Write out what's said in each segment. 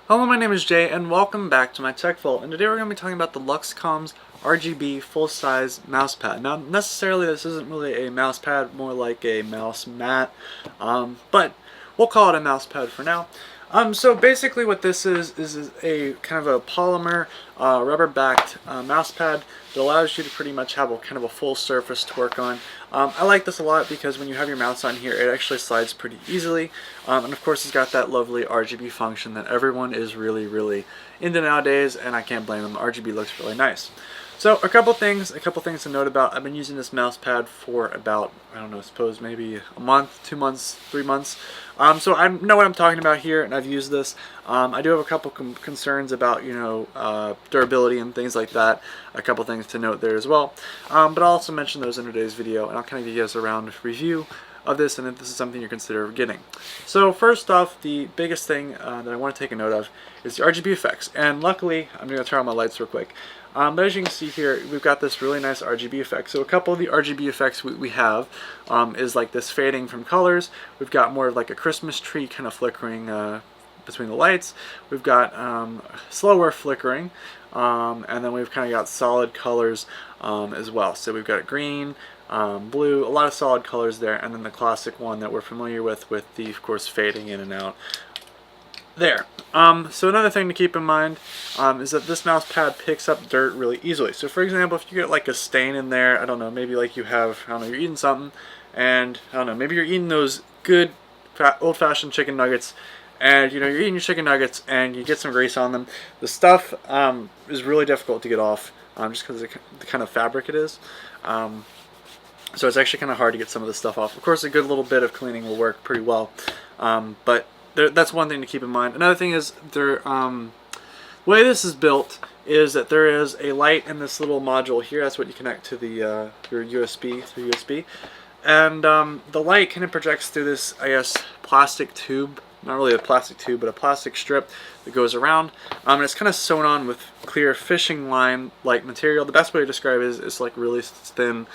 Hello, my name is Jay, and welcome back to my Tech Vault. And today we're going to be talking about the LUXCOMS RGB full-size mouse pad. Now, necessarily this isn't really a mouse pad, more like a mouse mat, but we'll call it a mouse pad for now. So basically what this is a kind of a polymer rubber-backed mouse pad that allows you to pretty much have a kind of a full surface to work on. I like this a lot because when you have your mouse on here, it actually slides pretty easily. And of course it's got that lovely RGB function that everyone is really into nowadays, and I can't blame them. RGB looks really nice. So a couple things to note about. I've been using this mouse pad for about, I don't know, suppose maybe a month, 2 months, 3 months. So I know what I'm talking about here, and I've used this. I do have a couple concerns about, durability and things like that. A couple things to note there as well. But I'll also mention those in today's video, and I'll kind of give you guys a round review of this, and if this is something you're considering getting. So first off, the biggest thing that I want to take a note of is the RGB effects. And luckily, I'm going to turn on my lights real quick. But as you can see here, we've got this really nice RGB effect. So a couple of the RGB effects we have is like this fading from colors. We've got more of like a Christmas tree kind of flickering between the lights. We've got slower flickering, and then we've kind of got solid colors as well. So we've got green, blue, a lot of solid colors there, and then the classic one that we're familiar with the, of course, fading in and out there. So another thing to keep in mind is that this mouse pad picks up dirt really easily. So for example, if you get like a stain in there, I don't know, maybe like you have, I don't know, you're eating something, and I don't know, maybe you're eating those good old-fashioned chicken nuggets, and you're eating your chicken nuggets and you get some grease on them. The stuff is really difficult to get off just because of the kind of fabric it is. So it's actually kind of hard to get some of this stuff off. Of course, a good little bit of cleaning will work pretty well, but that's one thing to keep in mind. Another thing is the way this is built is that there is a light in this little module here. That's what you connect to the your USB through USB, and the light kind of projects through this, I guess, plastic tube. Not really a plastic tube, but a plastic strip that goes around. And it's kind of sewn on with clear fishing line-like material. The best way to describe it is like really thin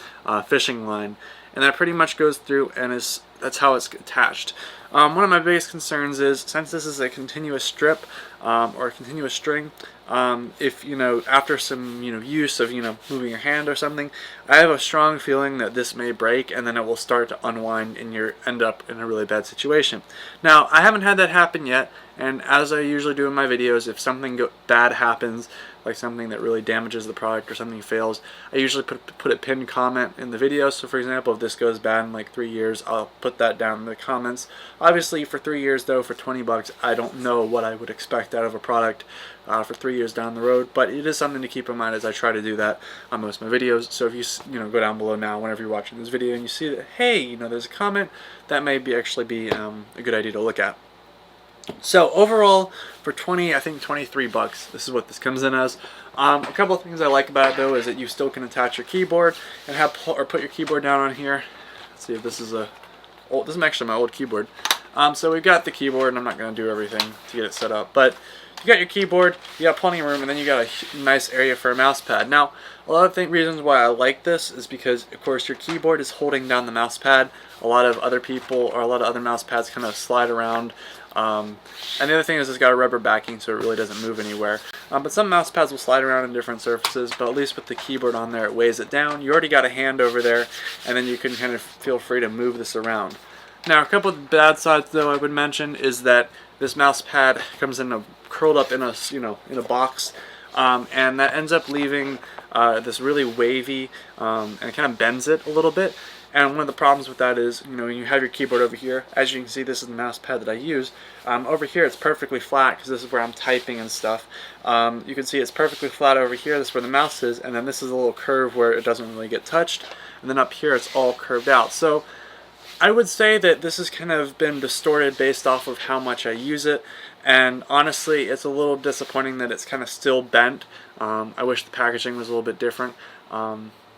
fishing line, and that pretty much goes through, and that's how it's attached. One of my biggest concerns is, since this is a continuous strip or a continuous string, if after some use of moving your hand or something, I have a strong feeling that this may break, and then it will start to unwind and you end up in a really bad situation. Now, I haven't had that happen yet, and as I usually do in my videos, if something bad happens, like something that really damages the product or something fails, I usually put a pinned comment in the video. So for example, if this goes bad in like 3 years, I'll put that down in the comments. Obviously for 3 years though, for 20 bucks, I don't know what I would expect out of a product for 3 years down the road, but it is something to keep in mind as I try to do that on most of my videos. So if you go down below now whenever you're watching this video and you see that, hey, there's a comment, that may actually be a good idea to look at. So overall, for 23 bucks, this is what this comes in as. A couple of things I like about it though is that you still can attach your keyboard and put your keyboard down on here. Let's see if this is this is actually my old keyboard. So we've got the keyboard, and I'm not going to do everything to get it set up, but you got your keyboard, you got plenty of room, and then you got a nice area for a mouse pad. Now, a lot of reasons why I like this is because, of course, your keyboard is holding down the mouse pad. A lot of other people, or a lot of other mouse pads, kind of slide around. And the other thing is it's got a rubber backing, so it really doesn't move anywhere. But some mouse pads will slide around in different surfaces, but at least with the keyboard on there, it weighs it down. You already got a hand over there, and then you can kind of feel free to move this around. Now, a couple of bad sides, though, I would mention is that this mouse pad comes in curled up in a box, and that ends up leaving this really wavy, and it kind of bends it a little bit. And one of the problems with that is, when you have your keyboard over here, as you can see, this is the mouse pad that I use. Over here, it's perfectly flat because this is where I'm typing and stuff. You can see it's perfectly flat over here. This is where the mouse is, and then this is a little curve where it doesn't really get touched. And then up here, it's all curved out. So I would say that this has kind of been distorted based off of how much I use it, and honestly it's a little disappointing that it's kind of still bent. I wish the packaging was a little bit different,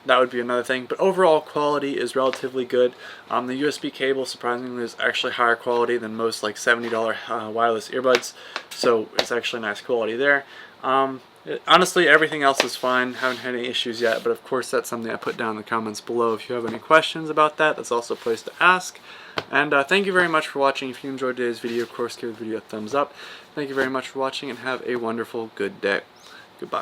that would be another thing. But overall quality is relatively good. The USB cable surprisingly is actually higher quality than most like $70 wireless earbuds, so it's actually nice quality there. Honestly, everything else is fine. Haven't had any issues yet, but of course that's something I put down in the comments below. If you have any questions about that, that's also a place to ask. And thank you very much for watching. If you enjoyed today's video, of course, give the video a thumbs up. Thank you very much for watching, and have a wonderful, good day. Goodbye.